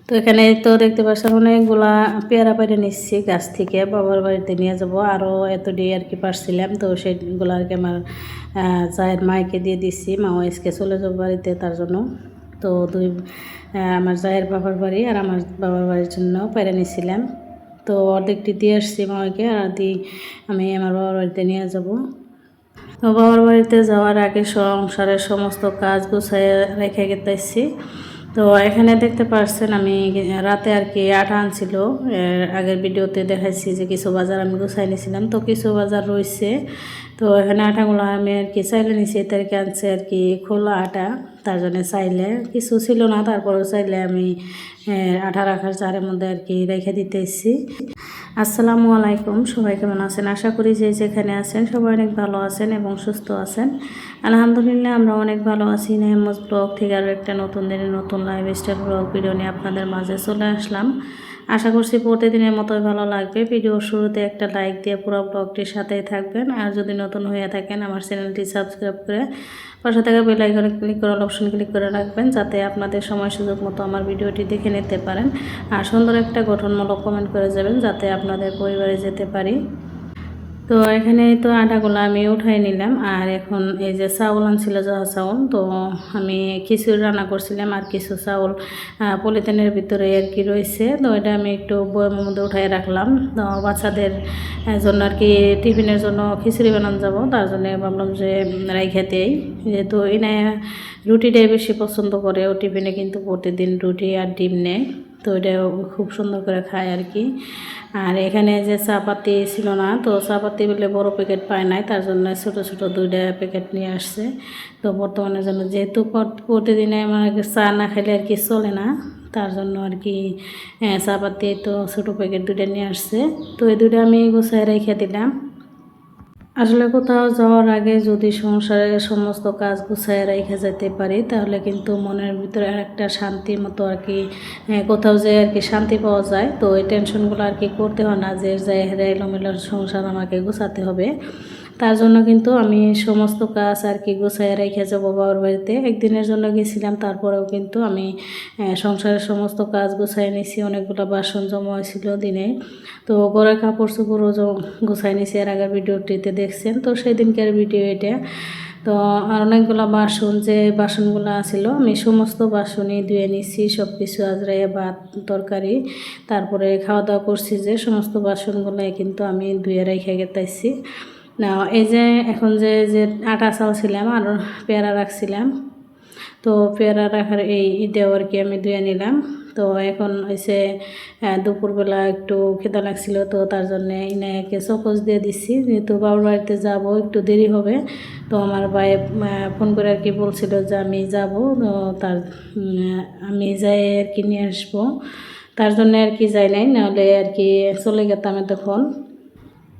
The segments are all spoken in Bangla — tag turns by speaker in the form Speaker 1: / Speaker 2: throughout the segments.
Speaker 1: তো এখানে তো দেখতে পাচ্ছেন অনেকগুলা পেয়ারা পেরে নিচ্ছি গাছ থেকে, বাবার বাড়িতে নিয়ে যাব। আরও এতটি আর কি পারছিলাম, তো সেইগুলো আর কি আমার চায়ের মাইকে দিয়ে দিচ্ছি। মাও আজকে চলে যাবো বাড়িতে, তার জন্য। তো আমার চায়ের বাবার বাড়ি আর আমার বাবার বাড়ির জন্য পেরে নিচ্ছিলাম। তো অর্ধেকটি দিয়ে আসছি মাকে, আর আমি আমার বাবার বাড়িতে নিয়ে যাব। তো বাবার বাড়িতে যাওয়ার আগে সংসারের সমস্ত কাজ গুছাই রেখে গেতেছি। তো এখানে দেখতে পাচ্ছেন আমি রাতে আর কি আটা আনছিল, আগের ভিডিওতে দেখাইছি যে কিছু বাজার আমি গুছাই নিয়েছিলাম, তো কিছু বাজার রয়েছে। তো এখানে আটাগুলো আমি আর কি চাইলে নিছি, তাদেরকে আনছে আর কি খোলা আটা, তার জন্য চাইলে কিছু ছিল না, তারপরেও চাইলে আমি আটা রাখার জারের মধ্যে আর কি রেখে দিতেছি। আসসালামু আলাইকুম, সবাই কেমন আছেন? আশা করি যে যেখানে আছেন সবাই অনেক ভালো আছেন এবং সুস্থ আছেন। আলহামদুলিল্লাহ আমরা অনেক ভালো আছি। নেহমজ ব্লগ থেকে আরও একটা নতুন দিনের নতুন লাইফস্টাইল ব্লগ ভিডিও নিয়ে আপনাদের মাঝে চলে আসলাম। আশা করছি প্রতিদিনের মতোই ভালো লাগবে। ভিডিওর শুরুতে একটা লাইক দিয়ে পুরো ব্লগটির সাথেই থাকবেন, আর যদি নতুন হয়ে থাকেন আমার চ্যানেলটি সাবস্ক্রাইব করে পাশে থাকা বেল আইকনে ক্লিক করে অপশন ক্লিক করে রাখবেন, যাতে আপনাদের সময় সুযোগ মতো আমার ভিডিওটি দেখে নিতে পারেন। আর সুন্দর একটা গঠনমূলক কমেন্ট করে যাবেন, যাতে আপনাদের পরিবারে যেতে পারি। তো এখানে তো আটাগুলো আমি উঠাই নিলাম, আর এখন এই যে চাউল আনছিল জহা চাউল, তো আমি খিচুড়ি রান্না করছিলাম, আর কিছু চাউল পলিথিনের ভিতরে আর কি রয়েছে, তো এটা আমি একটু বয়ামের মধ্যে উঠাই রাখলাম। তো বাচ্চাদের জন্য আর কি টিফিনের জন্য খিচুড়ি বানানো যাব, তার জন্য ভাবলাম যে রাইখাতেই, যেহেতু এনে রুটিটাই বেশি পছন্দ করে, ও টিফিনে কিন্তু প্রতিদিন রুটি আর ডিম নেয়, তো এটা খুব সুন্দর করে খায় আর কি। আর এখানে যে চাপাতি ছিল না, তো চাপাতি বলে বড় প্যাকেট পায় নাই, তার জন্য ছোটো ছোটো 2টা প্যাকেট নিয়ে আসছে। তো বর্তমানের জন্য যেহেতু প্রতিদিনে আমার চা না খেলে আর কি চলে না, তার জন্য আর কি চাপাতি তো ছোটো প্যাকেট 2টা নিয়ে আসছে। তো এই 2টা আমি গুছাই রেখে দিলাম। আসলে কোথাও যাওয়ার আগে যদি সংসারের সমস্ত কাজ গুছায় রেখে যেতে পারি, তাহলে কিন্তু মনের ভিতরে একটা শান্তির মতো আর কি, কোথাও যেয়ে আর কি শান্তি পাওয়া যায়। তো এই টেনশনগুলো আর কি করতে হয় না যে এলোমেলো সংসার আমাকে গুছাতে হবে। তার জন্য কিন্তু আমি সমস্ত কাজ আর কি গুছাই রেখে যাবো বাবার বাড়িতে। একদিনের জন্য গেছিলাম, তারপরেও কিন্তু আমি সংসারের সমস্ত কাজ গুছাই নিয়েছি। অনেকগুলো বাসন জমা হয়েছিল দিনে, তো ঘরের কাপড় চোপড়ও গুছাই নিয়েছি, এর আগের ভিডিওটিতে দেখছেন, তো সেই দিনকার ভিডিও এটা। তো আর অনেকগুলো বাসন, যে বাসনগুলো ছিল আমি সমস্ত বাসনই ধুয়ে নিছি, সব কিছু আজরাইয়া ভাত তরকারি, তারপরে খাওয়া দাওয়া করছি, যে সমস্ত বাসনগুলোই কিন্তু আমি ধুয়ে রেখে গেতাইছি না। এই যে এখন যে যে আটা চালছিলাম আর পেয়ারা রাখছিলাম, তো পেয়ারা রাখার এই ঈদেও আর কি আমি ধুয়ে নিলাম। তো এখন হয়েছে দুপুরবেলা একটু খিদা লাগছিল, তো তার জন্য ইনাকে চকোস দিয়ে দিচ্ছি, যেহেতু বাবার বাড়িতে যাব একটু দেরি হবে। তো আমার ভাই ফোন করে আর কি বলছিল যে আমি যাব, তো আমি যাই আর কি নিয়ে আসবো, তার জন্য আর কি যাই নাই, নাহলে আর কি চলে গেতাম তখন।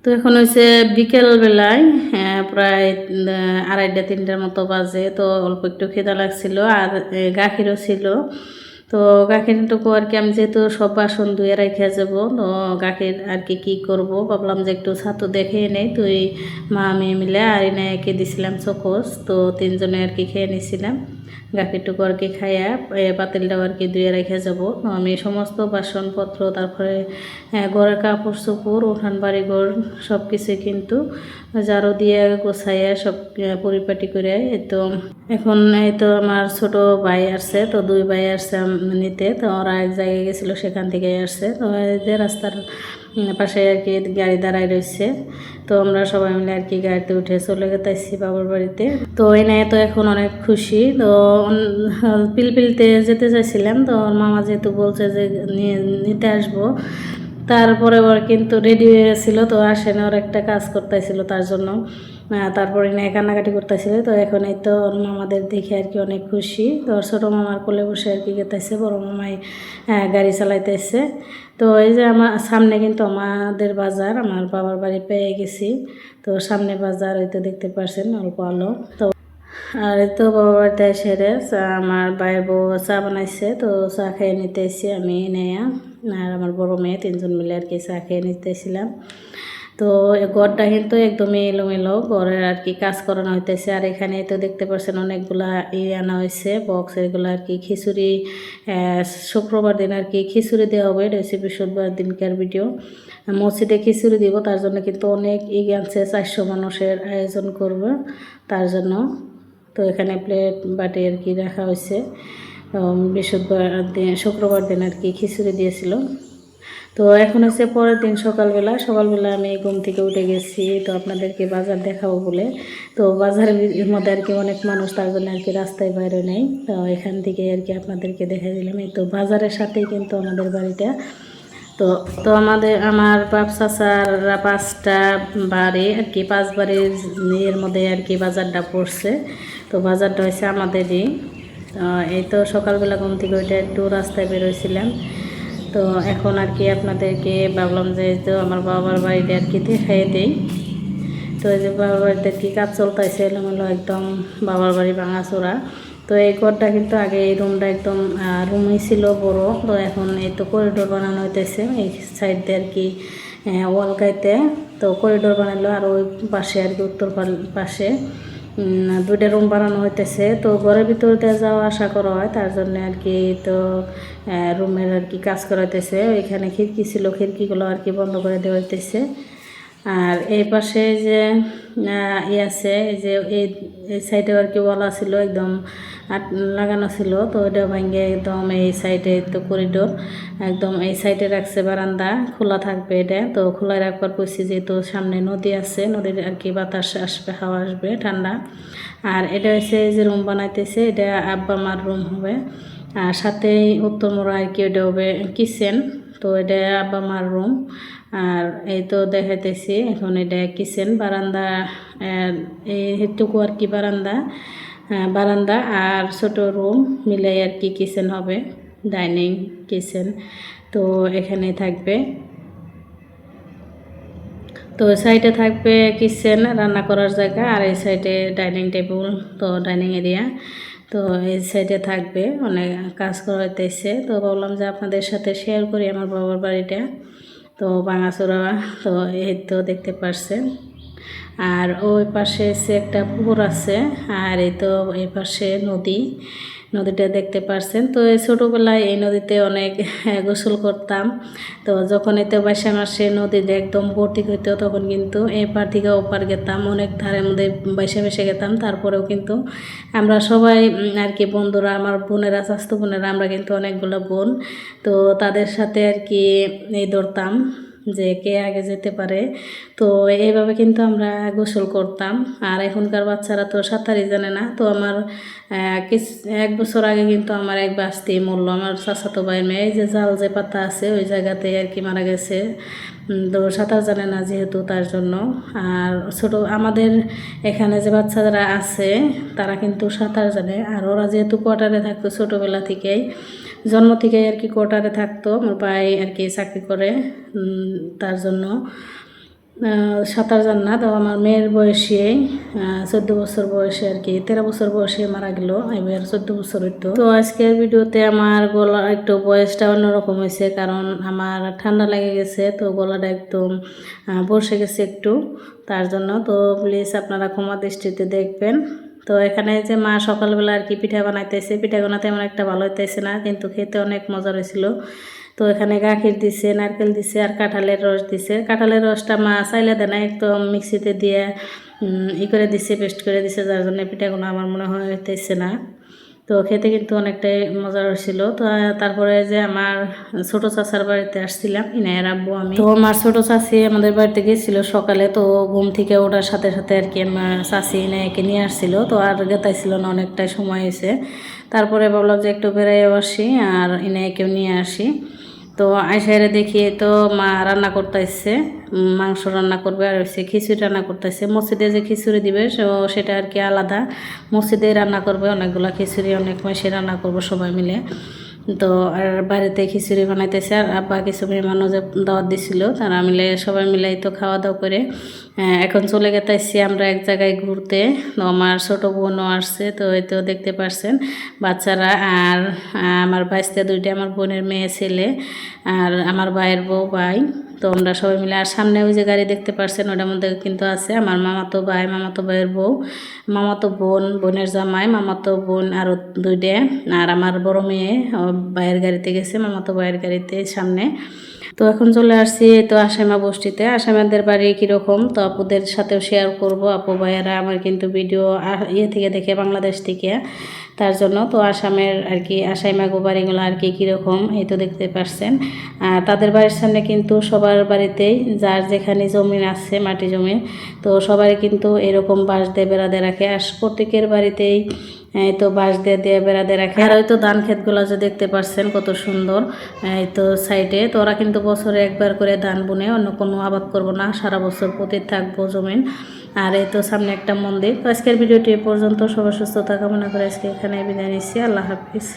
Speaker 1: তো এখন হচ্ছে বিকেলবেলায়, প্রায় 2:30-3টার মতো বাজে। তো অল্প একটু খিদা লাগছিল, আর গাখিরও ছিল। তো গাখিরটুকু আর কি আমি যেহেতু সব বাসন ধুয়ে রেখে যাব, তো গাখির আর কি কী করবো, ভাবলাম যে একটু ছাতু দেখে নেই। তুই মা আমি মিলে আর এনে দিছিলাম চকোস, তো 3জনে আর কি খেয়ে নিছিলাম। গাখিরটুকু আর কি খাইয়া পাতিলটাও আর কি ধুয়ে রেখে যাব। আমি সমস্ত বাসনপত্র, তারপরে ঘরের কাপড় চোপড়, উঠান বাড়িঘর সব কিছু কিন্তু ঝাড়ু দিয়ে গোছাইয়া সব পরিপাটি করে। তো এখন এই তো আমার ছোট ভাই আসছে, তো 2 ভাই আসছে নিতে, তো ওরা এক জায়গায় গেছিলো, সেখান থেকে আসছে। তো এই যে রাস্তার পাশে আর কি গাড়ি দাঁড়ায় রয়েছে, তো আমরা সবাই মিলে আর কি গাড়িতে উঠে চলে গেছি বাবার বাড়িতে। তো এই নিয়ে তো এখন অনেক খুশি। তো পিলপিলতে যেতে চাইছিলাম, তো ওর মামা যেহেতু বলছে যে নিতে আসবো, তারপরে ওর কিন্তু রেডি হয়েছিল, তো আসে না, ওর একটা কাজ করতেছিল তার জন্য। তারপরে নিয়ে কান্নাকাটি করতেছিল। তো এখন এই তো ওর মামাদের দেখে আর কি অনেক খুশি। তো ওর ছোটো মামার কোলে বসে আর কি গেতেছে, বড় মামাই গাড়ি চালাইতেছে। তো এই যে আমার সামনে কিন্তু আমাদের বাজার, আমার বাবার বাড়ি পেয়ে গেছি। তো সামনে বাজার হয়তো দেখতে পাচ্ছেন অল্প আলো। তো আর এই তো বাবার বাড়িতে এসে আমার ভাইয়ের বউ চা বানাইছে, তো চা খেয়ে নিতে এসেছি আমি নেয়া, আর আমার বড় মেয়ে 3জন মিলে আর কি চা খেয়ে নিতেছিলাম। তো ঘরটা কিন্তু একদমই এলোমেলো, ঘরের আর কি কাজ করানো হইতেছে। আর এখানে তো দেখতে পাচ্ছেন অনেকগুলা আনা হয়েছে বক্স, এগুলো আর কি খিচুড়ি, শুক্রবার দিন আর কি খিচুড়ি দেওয়া হবে। এটা হচ্ছে বৃহস্পতিবার দিনকার ভিডিও। মসজিদে খিচুড়ি দিব, তার জন্য কিন্তু অনেক আনছে, 400 মানুষের আয়োজন করবে তার জন্য। তো এখানে প্লেট বাটি আর কি রাখা হয়েছে। বৃহস্পতিবার দিন, শুক্রবার দিন আর কি খিচুড়ি দিয়েছিল। তো এখন হচ্ছে পরের দিন সকালবেলা আমি ঘুম থেকে উঠে গেছি, তো আপনাদেরকে বাজার দেখাবো বলে। তো বাজারের মধ্যে আর কি অনেক মানুষ, তার জন্য আর কি রাস্তায় বাইরে নেই। তো এখান থেকে আর কি আপনাদেরকে দেখাই দিলাম। এই তো বাজারের সাথেই কিন্তু আমাদের বাড়িটা। তো তো আমার বাপ চাচার 5টা বাড়ি আর কি, 5 বাড়ির এর মধ্যে আর কি বাজারটা পড়ছে। তো বাজারটা হয়েছে আমাদেরই। এই তো সকালবেলা ঘুম থেকে ওইটা একটু রাস্তায় বেরোইছিলাম। তো এখন আর কি আপনাদেরকে ভাবলাম যে তো আমার বাবার বাড়িতে আর কি দেখাই দেই। তো এই যে বাবার বাড়িতে কি কাজ চলতেছে, এলোমেলো একদম, বাবার বাড়ি ভাঙাচোরা। তো এই ঘরটা কিন্তু আগে এই রুমটা একদম রুমই ছিল বড়। তো এখন এই তো করিডোর বানানো হইতেছে এই সাইড দিয়ে আর কি, ওয়াল গাইতে। তো করিডোর বানালো, আর ওই পাশে আর কি উত্তর পাশে 2টা রুম বানানো হইতেছে। তো ঘরের ভিতর দিয়ে যাওয়া আসা করা হয়, তার জন্য আর কি। তো রুমের আর কি কাজ করা হইতেছে। ওইখানে খিড়কি ছিল, খিড়কিগুলো আর কি বন্ধ করে দেওয়া হইতেছে। আর এই পাশে যে আছে, এই যে এই সাইডে আর কি ওয়ালা ছিল, একদম লাগানো ছিল। তো ওইটা ভাঙে একদম এই সাইডে তো করিডোর, একদম এই সাইডে রাখছে বারান্দা, খোলা থাকবে এটা। তো খোলা রাখবার কইছি, যেহেতু সামনে নদী আছে, নদীর আর কি বাতাস আসবে, হাওয়া আসবে ঠান্ডা। আর এটা হচ্ছে যে রুম বানাইতেছে, এটা আব্বা মার রুম হবে। আর সাথেই উত্তর মোড়া আর কি ওটা হবে কিচেন। তো এটা আব্বা মার রুম। আর এই তো দেখাইতেছি এখন এটা কিচেন, বারান্দা, এইটুকু আর কি বারান্দা আর ছোট রুম মিলাই আর কি কিচেন হবে, ডাইনিং কিচেন। তো এখানে থাকবে। তো সাইডে থাকবে কিচেন, রান্না করার জায়গা, আর এই সাইডে ডাইনিং টেবিল, তো ডাইনিং এরিয়া। তো এই সাইডে থাকবে, অনেক কাজ করা হইতেছে। তো বললাম যে আপনাদের সাথে শেয়ার করি আমার বাবার বাড়িটা। তো ভাঙাচোরা, তো এই তো দেখতে পারছেন। আর ওই পাশে এসে একটা পুকুর আছে, আর এই তো এই পাশে নদীটা দেখতে পারছেন। তো এই ছোটোবেলায় এই নদীতে অনেক গোসল করতাম। তো যখন এতে বৈশাখ মাসে নদীতে একদম ভর্তি হইতো, তখন কিন্তু এপার থেকে ওপার গেতাম, অনেক ধারের মধ্যে বসে গেতাম। তারপরেও কিন্তু আমরা সবাই আর কি বন্ধুরা, আমার বোনেরা, স্বাস্থ্য বোনেরা, আমরা কিন্তু অনেকগুলো বোন। তো তাদের সাথে আর কি এই ধরতাম যে কে আগে যেতে পারে। তো এইভাবে কিন্তু আমরা গোসল করতাম। আর এখনকার বাচ্চারা তো সাঁতারই জানে না। তো আমার 1 বছর আগে কিন্তু আমার এক বাস্তি মরলো, আমার চাচাতো ভাই মেয়ে। এই যে জাল যে পাতা আছে ওই জায়গাতে আর কি মারা গেছে। তো সাঁতার জানে না যেহেতু, তার জন্য। আর আমাদের এখানে যে বাচ্চারা আছে তারা কিন্তু সাঁতার জানে। আর ওরা যেহেতু কোয়ার্টারে থাকতো ছোটোবেলা থেকেই, জন্ম থেকেই আর কি কোয়ার্টারে থাকতো, আমার ভাই আর কি চাকরি করে, তার জন্য সাঁতার জান না। তো আমার মেয়ের বয়সে 14 বছর বয়সে আর কি, 13 বছর বয়সে মারা গেল, এবার 14 বছর হইতো। তো আজকের ভিডিওতে আমার গলা একটু বয়সটা অন্যরকম হয়েছে, কারণ আমার ঠান্ডা লেগে গেছে। তো গলাটা একদম বসে গেছে একটু, তার জন্য। তো প্লিজ আপনারা ক্ষমা দৃষ্টিতে দেখবেন। তো এখানে যে মা সকালবেলা আর কি পিঠা বানাইতেছে, পিঠাগুলো তেমন একটা ভালো হইতেছে না, কিন্তু খেতে অনেক মজা হয়েছিল। তো এখানে গাখির দিছে, নারকেল দিছে, আর কাঁঠালের রস দিছে। কাঁঠালের রসটা মা চাইলে দেয় না, একদম মিক্সিতে দিয়ে করে দিছে, পেস্ট করে দিছে, যার জন্য পিঠাগুলো আমার মনে হয় হইতেছে না। তো খেতে কিন্তু অনেকটাই মজা হয়েছিল। তো তারপরে যে আমার ছোট চাচার বাড়িতে আসছিলাম, ইনায়ের আব্বু আমি। তো আমার ছোট চাচি আমাদের বাড়িতে গেছিল সকালে। তো ঘুম থেকে ওঠার সাথে সাথে আর কি আমার চাচি ইনায়কে নিয়ে আসছিল। তো আর গেতাইছিল না, অনেকটাই সময় হয়েছে। তারপরে ভাবলাম যে একটু বেড়াইও আসি আর ইনায়কেও নিয়ে আসি। তো আইসাইরে দেখি তো মা রান্না করতেছে, মাংস রান্না করবে, আর হচ্ছে খিচুড়ি রান্না করতেছে। মসজিদে যে খিচুড়ি দিবে সেটা আর কি আলাদা, মসজিদে রান্না করবে অনেকগুলো খিচুড়ি, অনেক মাসে রান্না করবো সবাই মিলে। তো আর বাড়িতে খিচুড়ি বানাইতেছে, আর আব্বা কিছু মেহমানও যে দাওয়াত দিছিল, তারা মিলে সবাই মিলে তো খাওয়া দাওয়া করে এখন চলে গেতেছি আমরা এক জায়গায় ঘুরতে। তো আমার ছোটো বোনও আসছে, তো হয়তো দেখতে পারছেন বাচ্চারা। আর আমার বাইসতে 2টা আমার বোনের মেয়ে ছেলে, আর আমার ভাইয়ের বউ ভাই। তো আমরা সবাই মিলে, আর সামনে ওই যে গাড়ি দেখতে পাচ্ছেন ওটার মধ্যে কিন্তু আছে আমার মামাতো ভাই, মামাতো ভাইয়ের বউ, মামাতো বোন, বোনের জামাই, মামাতো বোন আরও 2টা, আর আমার বড় মেয়ে ভাইয়ের গাড়িতে গেছে, মামাতো ভাইয়ের গাড়িতে সামনে। তো এখন চলে আসছি তো আসামা বস্তিতে। আসামাদের বাড়ি কীরকম তো আপুদের সাথেও শেয়ার করব। আপু ভাইয়ারা আমার কিন্তু ভিডিও থেকে দেখে, বাংলাদেশ থেকে, তার জন্য তো আসামের আর কি আসাইমাগো বাড়িগুলো আর কি কীরকম এই তো দেখতে পাচ্ছেন। আর তাদের বাড়ির সামনে কিন্তু সবার বাড়িতেই যার যেখানে জমি আছে, মাটি জমি, তো সবাই কিন্তু এরকম বাঁশ দিয়ে বেড়া দিয়ে রাখে। আর প্রত্যেকের বাড়িতেই তো বাঁশ দিয়ে দিয়ে বেড়া দিয়ে রাখে। আর হয়তো ধান ক্ষেতগুলো যে দেখতে পাচ্ছেন কত সুন্দর, এই তো সাইডে তো ওরা কিন্তু বছরে একবার করে ধান বুনে, অন্য কোনো আবাদ করবো না, সারা বছর প্রতি থাকবো জমিন। আর এই তো সামনে একটা মন্দির। তো আজকের ভিডিওটি এ পর্যন্ত। সবার সুস্থতা কামনা করে আজকে এখানে বিদায় নিচ্ছি। আল্লাহ হাফিজ।